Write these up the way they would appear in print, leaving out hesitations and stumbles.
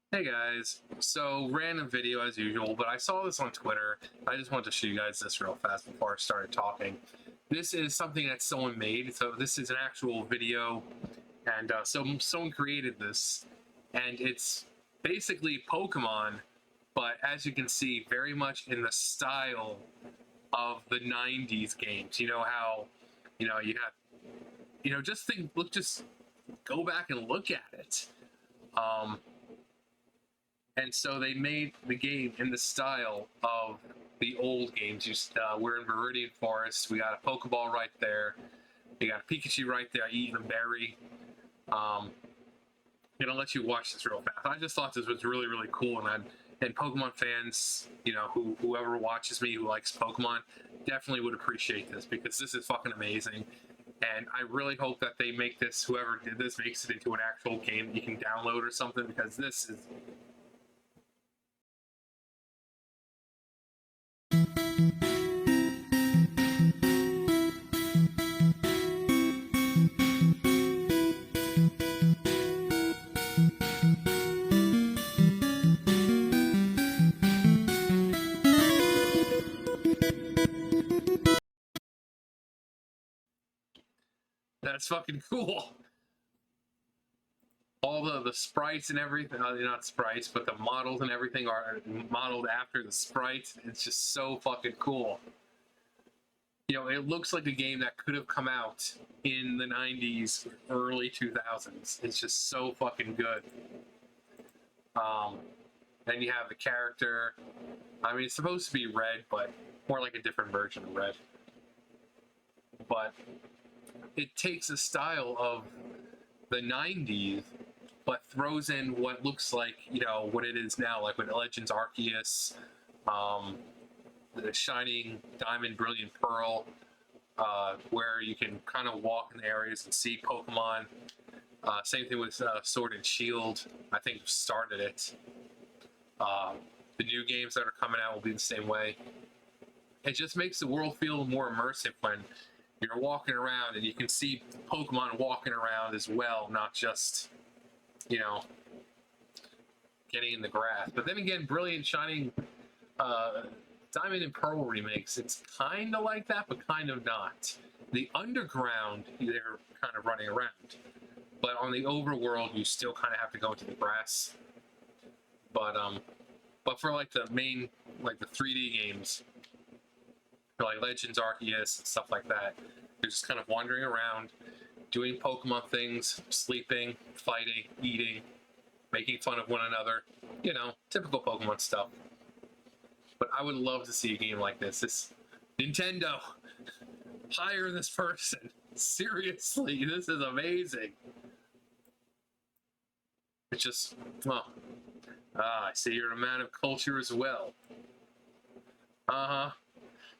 Hey guys, so random video as usual, but I saw this on Twitter. I just wanted to show you guys this real fast before I started talking. This is something that someone made, so this is an actual video, and someone created this, and it's basically Pokemon, but as you can see, very much in the style of the '90s games. You know how, you have, just go back and look at it. Um, and so they made the game in the style of the old games. We're in Viridian Forest. We got a Pokeball right there. You got a Pikachu right there eating a berry. Um, I'll let you watch this real fast. I just thought this was really, really cool, and Pokemon fans, whoever watches me who likes Pokemon, definitely would appreciate this because this is fucking amazing. And I really hope that they make this, whoever did this, makes it into an actual game that you can download or something because this is that's fucking cool. All the sprites and everything, not sprites, but the models and everything are modeled after the sprites. It's just so fucking cool. It looks like a game that could have come out in the '90s, early 2000s. It's just so fucking good. Then you have the character. I mean, it's supposed to be red, but more like a different version of red. But it takes a style of the '90s, but throws in what looks like, what it is now, like with Legends Arceus, the Shining Diamond, Brilliant Pearl, where you can kind of walk in the areas and see Pokemon. Same thing with Sword and Shield. I think started it. The new games that are coming out will be the same way. It just makes the world feel more immersive when you're walking around and you can see Pokemon walking around as well, not just, getting in the grass. But then again, Brilliant Shining Diamond and Pearl remakes, it's kind of like that, but kind of not. The underground, they're kind of running around, but on the overworld, you still kind of have to go into the grass. But for like the main, like the 3D games, for like Legends Arceus and stuff like that, you're just kind of wandering around, doing Pokemon things, sleeping, fighting, eating, making fun of one another. Typical Pokemon stuff. But I would love to see a game like this. This Nintendo, hire this person. Seriously, this is amazing. It's just, well, I see you're a man of culture as well. Uh huh.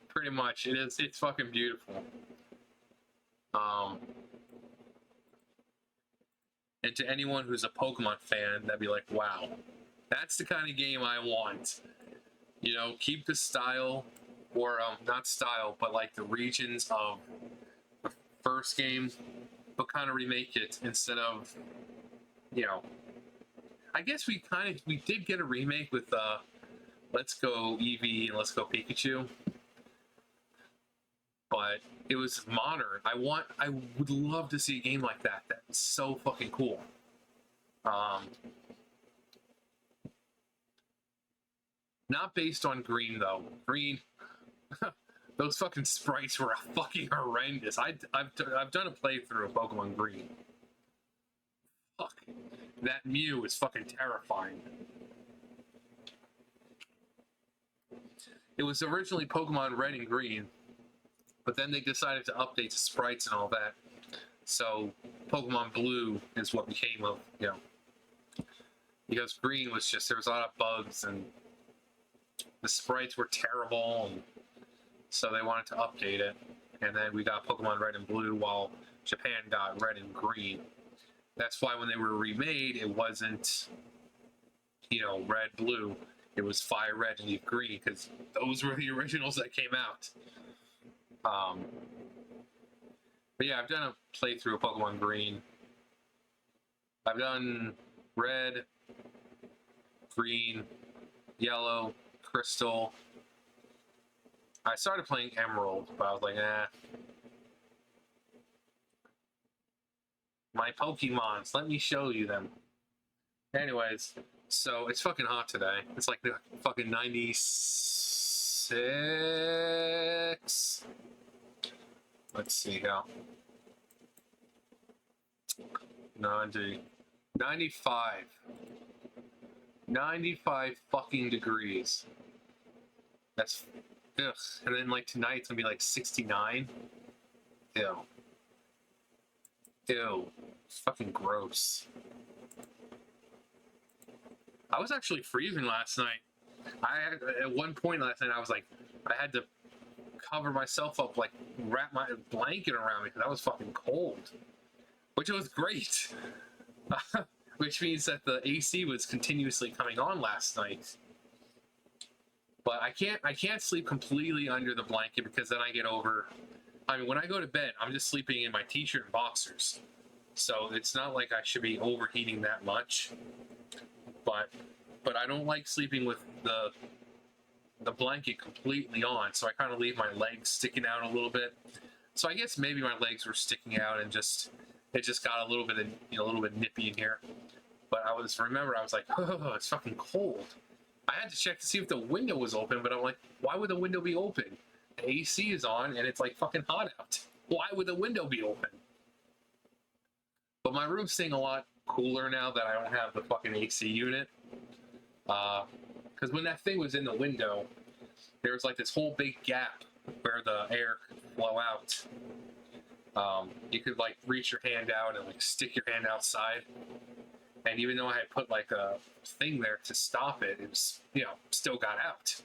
Pretty much. It is. It's fucking beautiful. Um, and to anyone who's a Pokemon fan, that'd be like, wow, that's the kind of game I want. Keep the style, or not style, but like the regions of the first game, but kind of remake it instead of, I guess we did get a remake with Let's Go Eevee and Let's Go Pikachu, but it was modern. I would love to see a game like that. That's so fucking cool. Not based on Green though. Green, those fucking sprites were fucking horrendous. I've done a playthrough of Pokemon Green. Fuck, that Mew is fucking terrifying. It was originally Pokemon Red and Green, but then they decided to update the sprites and all that. So Pokemon Blue is what became of, because Green was just, there was a lot of bugs and the sprites were terrible, and so they wanted to update it. And then we got Pokemon Red and Blue while Japan got Red and Green. That's why when they were remade, it wasn't, Red, Blue. It was Fire Red and Leaf Green, because those were the originals that came out. But yeah, I've done a playthrough of Pokemon Green. I've done Red, green, yellow, crystal. I started playing emerald, but I was like, eh. My Pokemons, let me show you them. Anyways, so it's fucking hot today. It's like fucking 96. Let's see how. 90. 95. 95 fucking degrees. That's, ugh. And then like tonight it's gonna be like 69. Ew. Ew. It's fucking gross. I was actually freezing last night. At one point last night I was like, I had to cover myself up, like wrap my blanket around me because I was fucking cold. Which was great. Which means that the AC was continuously coming on last night. But I can't sleep completely under the blanket because then I get over. I mean, when I go to bed, I'm just sleeping in my t-shirt and boxers. So it's not like I should be overheating that much. But I don't like sleeping with the blanket completely on, so I kind of leave my legs sticking out a little bit. So I guess maybe my legs were sticking out and it just got a little bit of, a little bit nippy in here. But I was like, oh, it's fucking cold. I had to check to see if the window was open, but I'm like, why would the window be open? The AC is on and it's like fucking hot out. Why would the window be open? But my room's staying a lot cooler now that I don't have the fucking AC unit. Because when that thing was in the window, there was like this whole big gap where the air could flow out. You could like reach your hand out and like stick your hand outside. And even though I had put like a thing there to stop it, it was, still got out.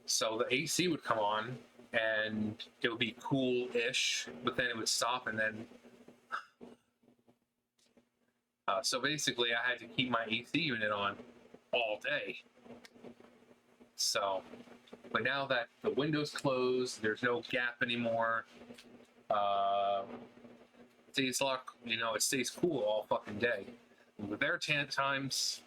So the AC would come on and it would be cool-ish, but then it would stop and then... so basically I had to keep my AC unit on all day. So, but now that the window's closed, there's no gap anymore. It stays cool all fucking day. But there are times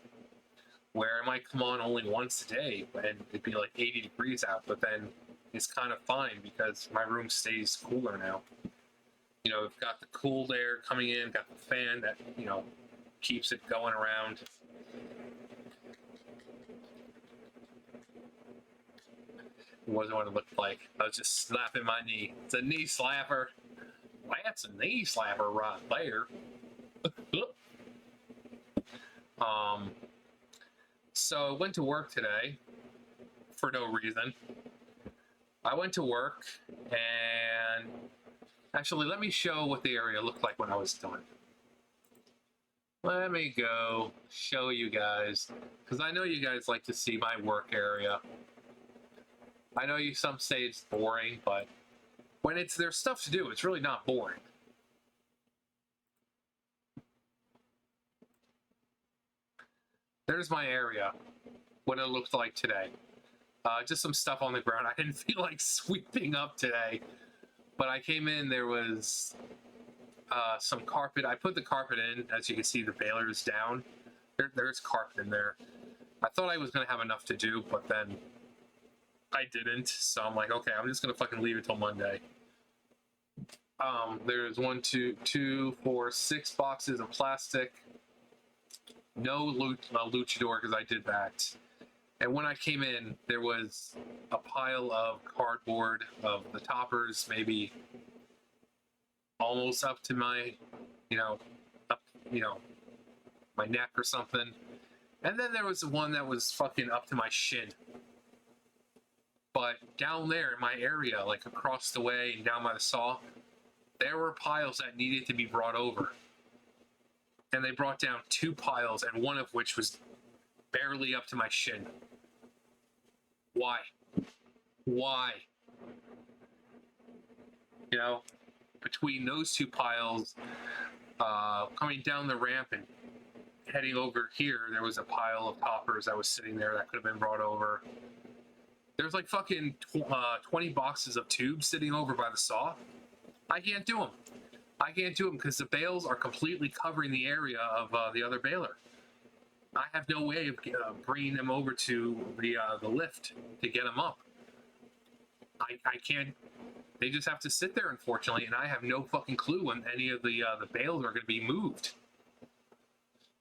where it might come on only once a day and it'd be like 80 degrees out, but then it's kind of fine because my room stays cooler now. We've got the cool air coming in, got the fan that, keeps it going around. It wasn't what it looked like. I was just slapping my knee. It's a knee slapper. That's a knee slapper right there. So I went to work today for no reason. I went to work and actually let me show what the area looked like when I was done. Let me go show you guys, because I know you guys like to see my work area. I know some say it's boring, but when there's stuff to do, it's really not boring. There's my area, what it looked like today. Just some stuff on the ground. I didn't feel like sweeping up today, but I came in, there was some carpet. I put the carpet in. As you can see, the baler is down. There's carpet in there. I thought I was going to have enough to do, but then I didn't. So I'm like, okay, I'm just going to fucking leave it till Monday. There's 1, 2, 2, 4, 6 boxes of plastic. No luchador because I did that. And when I came in, there was a pile of cardboard of the toppers, maybe almost up to my, my neck or something. And then there was the one that was fucking up to my shin. But down there in my area, like across the way and down by the saw, there were piles that needed to be brought over. And they brought down 2 piles, and one of which was barely up to my shin. Why? Why? Between those 2 piles, coming down the ramp and heading over here, there was a pile of toppers that was sitting there that could have been brought over. There's like fucking 20 boxes of tubes sitting over by the saw. I can't do them. I can't do them because the bales are completely covering the area of the other baler. I have no way of bringing them over to the lift to get them up. I can't. They just have to sit there, unfortunately, and I have no fucking clue when any of the bales are going to be moved.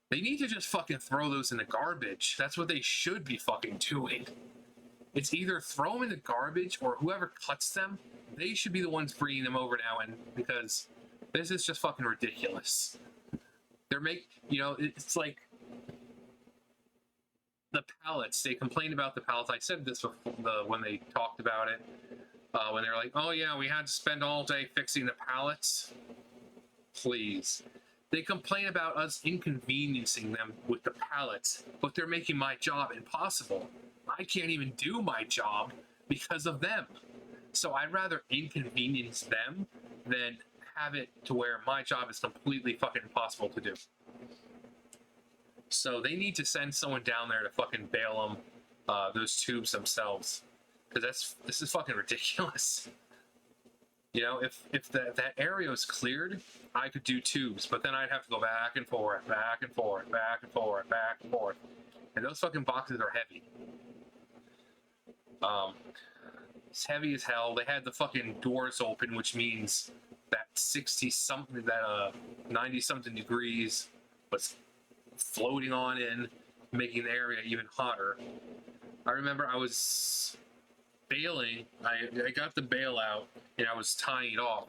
They need to just fucking throw those in the garbage. That's what they should be fucking doing. It's either throw them in the garbage or whoever cuts them, they should be the ones bringing them over now, and because this is just fucking ridiculous. It's like the pallets. They complained about the pallets. I said this before, when they talked about it, when they were like, "Oh yeah, we had to spend all day fixing the pallets." Please. They complain about us inconveniencing them with the pallets, but they're making my job impossible. I can't even do my job because of them. So I'd rather inconvenience them than have it to where my job is completely fucking impossible to do. So they need to send someone down there to fucking bail them those tubes themselves, because this is fucking ridiculous. You know, if that area was cleared, I could do tubes, but then I'd have to go back and forth, back and forth, back and forth, back and forth. And those fucking boxes are heavy. It's heavy as hell. They had the fucking doors open, which means that 90-something degrees was floating on in, making the area even hotter. I remember I was bailing. I got the bail out and I was tying it off.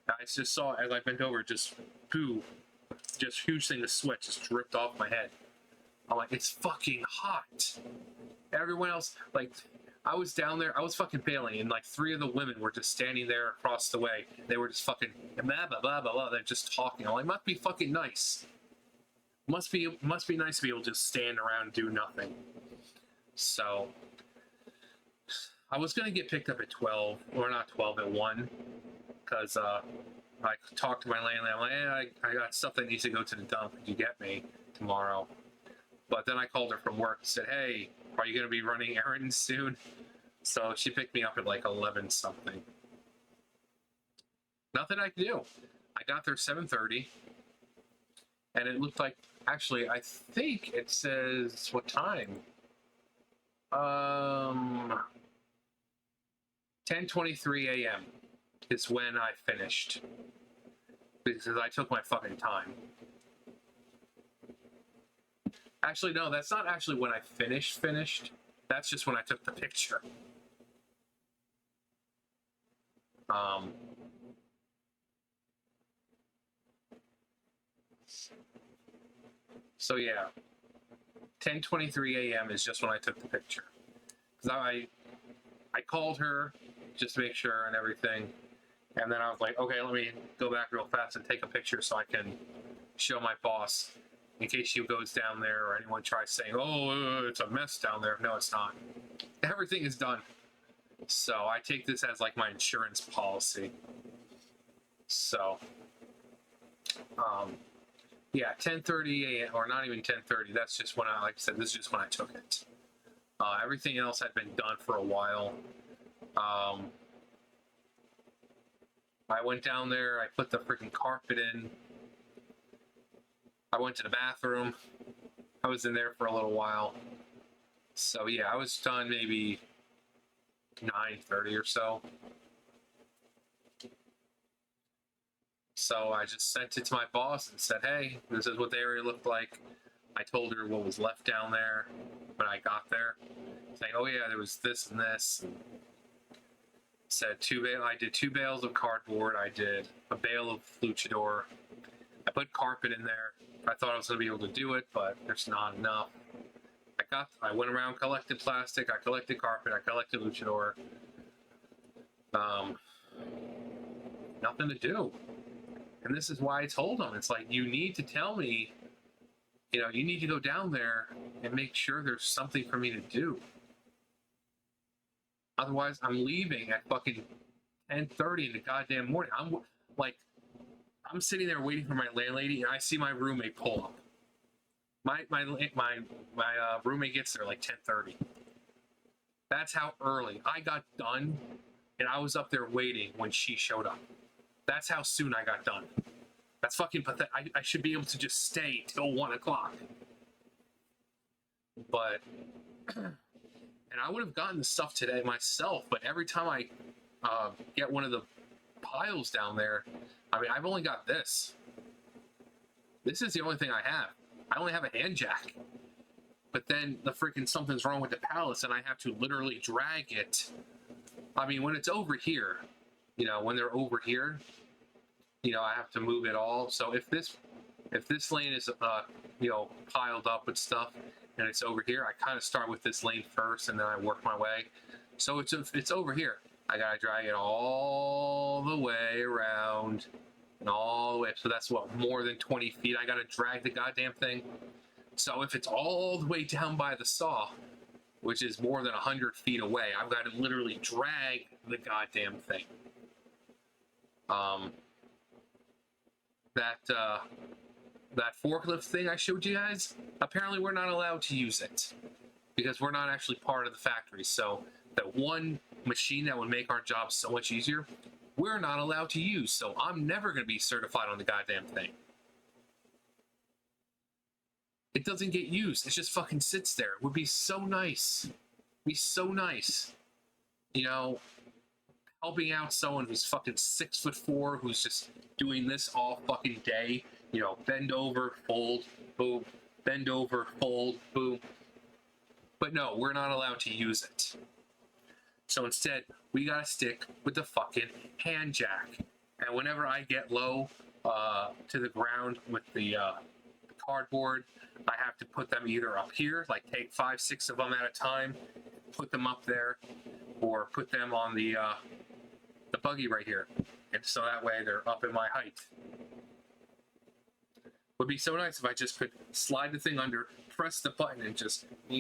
I just saw, as I bent over, just huge thing of sweat just dripped off my head. I'm like, it's fucking hot. Everyone else, like, I was down there, I was fucking bailing, and like 3 of the women were just standing there across the way. They were just fucking blah blah blah blah blah. They're just talking. I'm like, must be fucking nice. Must be nice to be able to just stand around and do nothing. So I was gonna get picked up at 12, or not 12, at 1, because I talked to my landlady. I'm like, I got stuff that needs to go to the dump. Could you get me tomorrow? But then I called her from work and said, hey, are you going to be running errands soon? So she picked me up at like 11 something. Nothing I could do. I got there 7:30, and it looked like, actually, I think it says what time? 10:23 a.m. is when I finished, because I took my fucking time. Actually, no, that's not actually when I finished. That's just when I took the picture. So yeah, 10:23 a.m. is just when I took the picture. Because I called her just to make sure and everything. And then I was like, okay, let me go back real fast and take a picture so I can show my boss, in case she goes down there or anyone tries saying, oh, it's a mess down there. No, it's not. Everything is done. So I take this as like my insurance policy. So, yeah, 10:30 a.m., or not even 10:30. That's just when like I said, this is just when I took it. Everything else had been done for a while. I went down there, I put the freaking carpet in. I went to the bathroom. I was in there for a little while. So yeah, I was done maybe 9:30 or so. So I just sent it to my boss and said, hey, this is what the area looked like. I told her what was left down there when I got there, saying, oh yeah, there was this and this. And said I did 2 bales of cardboard. I did a bale of luchador. I put carpet in there. I thought I was going to be able to do it, but there's not enough. I went around, collected plastic, I collected carpet, I collected luchador. Nothing to do. And this is why I told them, it's like, you need to tell me, you need to go down there and make sure there's something for me to do. Otherwise, I'm leaving at fucking 10:30 in the goddamn morning. I'm sitting there waiting for my landlady, and I see my roommate pull up. My roommate gets there like 10:30. That's how early I got done, and I was up there waiting when she showed up. That's how soon I got done. That's fucking pathetic. I should be able to just stay till 1 o'clock. But and I would have gotten the stuff today myself, but every time I get one of the piles down there, I mean, I've only got this. This is the only thing I have. I only have a hand jack. But then the freaking something's wrong with the pallets, and I have to literally drag it. I mean, when it's over here, you know, when they're over here, you know, I have to move it all. So if this lane is you know, piled up with stuff and it's over here, I kind of start with this lane first and then I work my way. So it's over here. I gotta drag it all the way around and all the way. So that's what, more than 20 feet. I gotta drag the goddamn thing. So if it's all the way down by the saw, which is more than 100 feet away, I've got to literally drag the goddamn thing. That forklift thing I showed you guys, apparently we're not allowed to use it because we're not actually part of the factory. So that one machine that would make our job so much easier, we're not allowed to use. So I'm never going to be certified on the goddamn thing. It doesn't get used. It just fucking sits there. It would be so nice. Be so nice. You know, helping out someone who's fucking 6'4", who's just doing this all fucking day. You know, bend over, fold, boom. Bend over, fold, boom. But no, we're not allowed to use it. So instead, we gotta stick with the fucking hand jack. And whenever I get low to the ground with the cardboard, I have to put them either up here, like take 5, 6 of them at a time, put them up there, or put them on the buggy right here. And so that way they're up in my height. Would be so nice if I just could slide the thing under, press the button, and just, and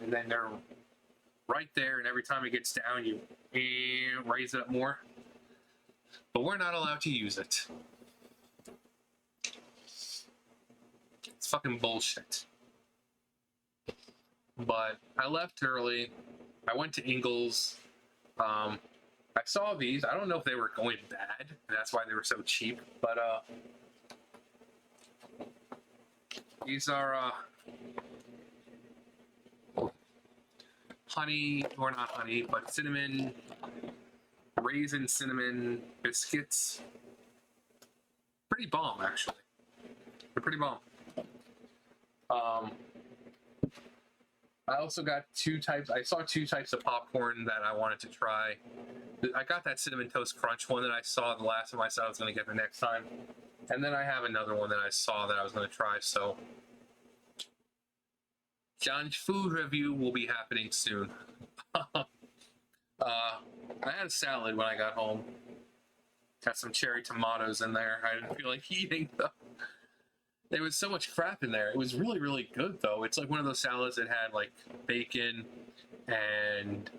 then they're right there, and every time it gets down, you raise it up more. But we're not allowed to use it. It's fucking bullshit. But I left early. I went to Ingles. I saw these. I don't know if they were going bad, and that's why they were so cheap. But these are honey, or not honey, but cinnamon, raisin cinnamon biscuits. Pretty bomb, actually. They're pretty bomb. I also got 2 types. I saw 2 types of popcorn that I wanted to try. I got that Cinnamon Toast Crunch one that I saw the last time I said I was going to get the next time. And then I have another one that I saw that I was going to try. So John's food review will be happening soon. I had a salad when I got home. Got some cherry tomatoes in there. I didn't feel like eating though. There was so much crap in there. It was really, really good though. It's like one of those salads that had like bacon and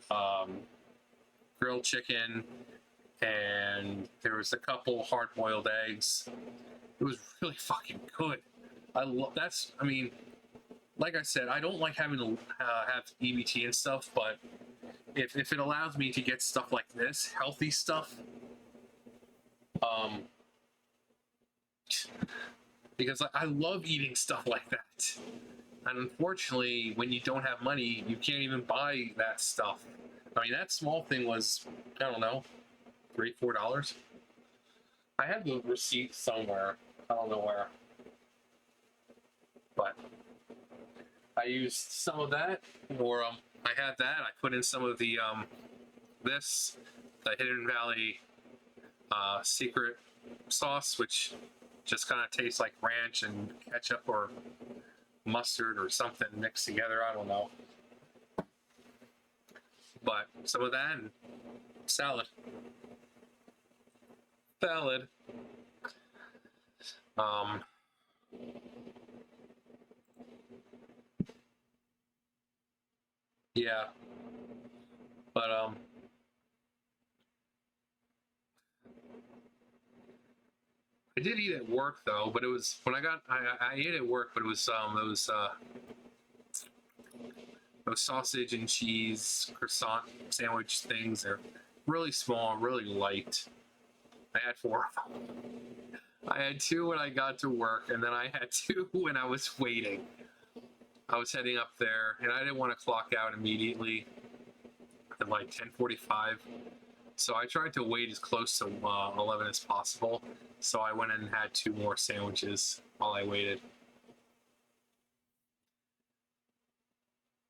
grilled chicken, and there was a couple hard-boiled eggs. It was really fucking good. I mean, like I said, I don't like having to have EBT and stuff, but if it allows me to get stuff like this, healthy stuff, because I love eating stuff like that. And unfortunately, when you don't have money, you can't even buy that stuff. I mean, that small thing was, I don't know, $3, $4. I had the receipt somewhere. I don't know where. But I used some of that, or I had that. I put in some of the the Hidden Valley secret sauce, which just kind of tastes like ranch and ketchup or mustard or something mixed together. I don't know. But some of that and salad. Yeah. But I did eat at work though, but it was when I ate at work, but it was those sausage and cheese croissant sandwich things. They're really small, really light. I had 4 of them. I had 2 when I got to work, and then I had 2 when I was waiting. I was heading up there, and I didn't want to clock out immediately at like 10:45. So I tried to wait as close to 11 as possible. So I went in and had 2 more sandwiches while I waited.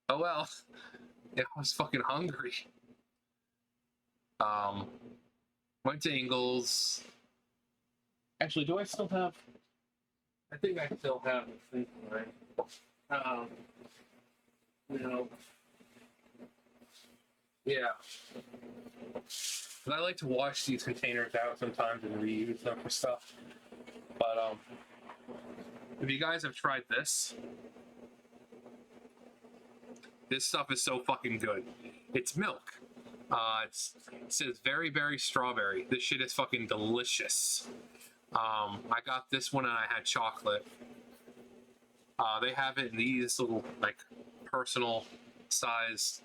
Oh well, yeah, I was fucking hungry. Went to Ingles. Actually, do I still have? I think I still have the thing, right? No. Yeah. But I like to wash these containers out sometimes and reuse them for stuff. But if you guys have tried this stuff is so fucking good. It's milk. It says very, very strawberry. This shit is fucking delicious. I got this one and I had chocolate. They have it in these little, like, personal size,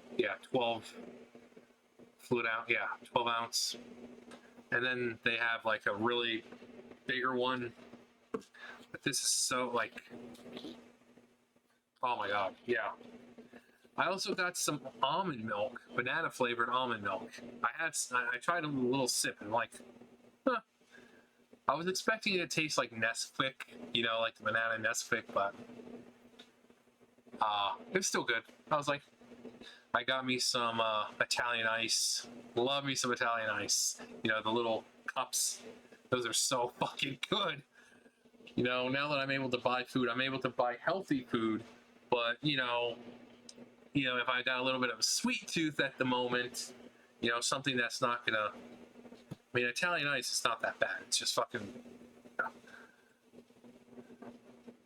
12 fluid ounce, 12 ounce. And then they have, like, a really bigger one. But this is so, like, oh my god, yeah. I also got some almond milk, banana flavored almond milk. I tried a little sip and like, huh. I was expecting it to taste like Nesquik, like the banana Nesquik, but it was still good. I was like, I got me some Italian ice. Love me some Italian ice. The little cups. Those are so fucking good. Now that I'm able to buy food, I'm able to buy healthy food, but if I got a little bit of a sweet tooth at the moment, something that's not gonna. I mean, Italian ice is not that bad. It's just fucking.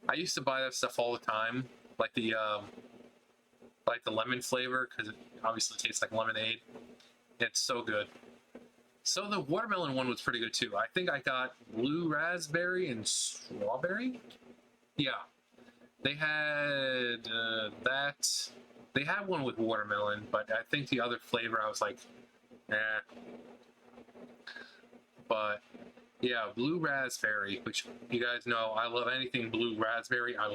I used to buy that stuff all the time, like the lemon flavor, because it obviously tastes like lemonade. It's so good. So the watermelon one was pretty good too. I think I got blue raspberry and strawberry. Yeah, they had that. They had one with watermelon, but I think the other flavor I was like, eh. But yeah, blue raspberry, which you guys know I love anything blue raspberry. I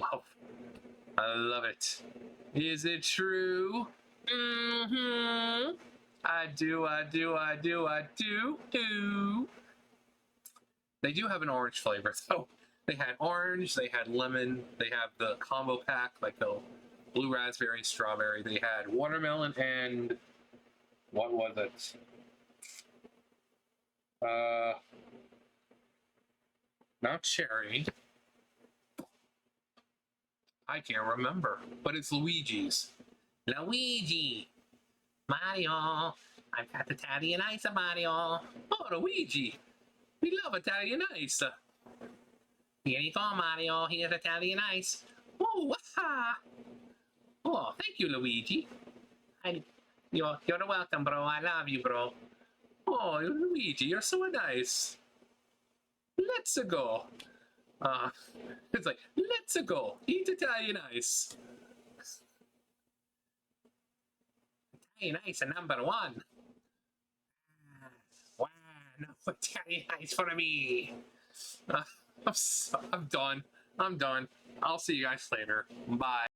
love it. Is it true? Mm-hmm. I do. They do have an orange flavor though. They had orange, they had lemon, they have the combo pack, like the blue raspberry and strawberry. They had watermelon and what was it? Not cherry. I can't remember, but it's Luigi's. Luigi! Mario! I've got Italian ice, Mario! Oh, Luigi! We love Italian ice! Here you go, Mario. Here's Italian ice. Oh, waha! Oh, thank you, Luigi. You're welcome, bro. I love you, bro. Oh, Luigi, you're so nice. Let's go. It's like, let's go. Eat Italian ice. Italian ice number 1. Wow, no Italian ice for me. I'm done. I'll see you guys later. Bye.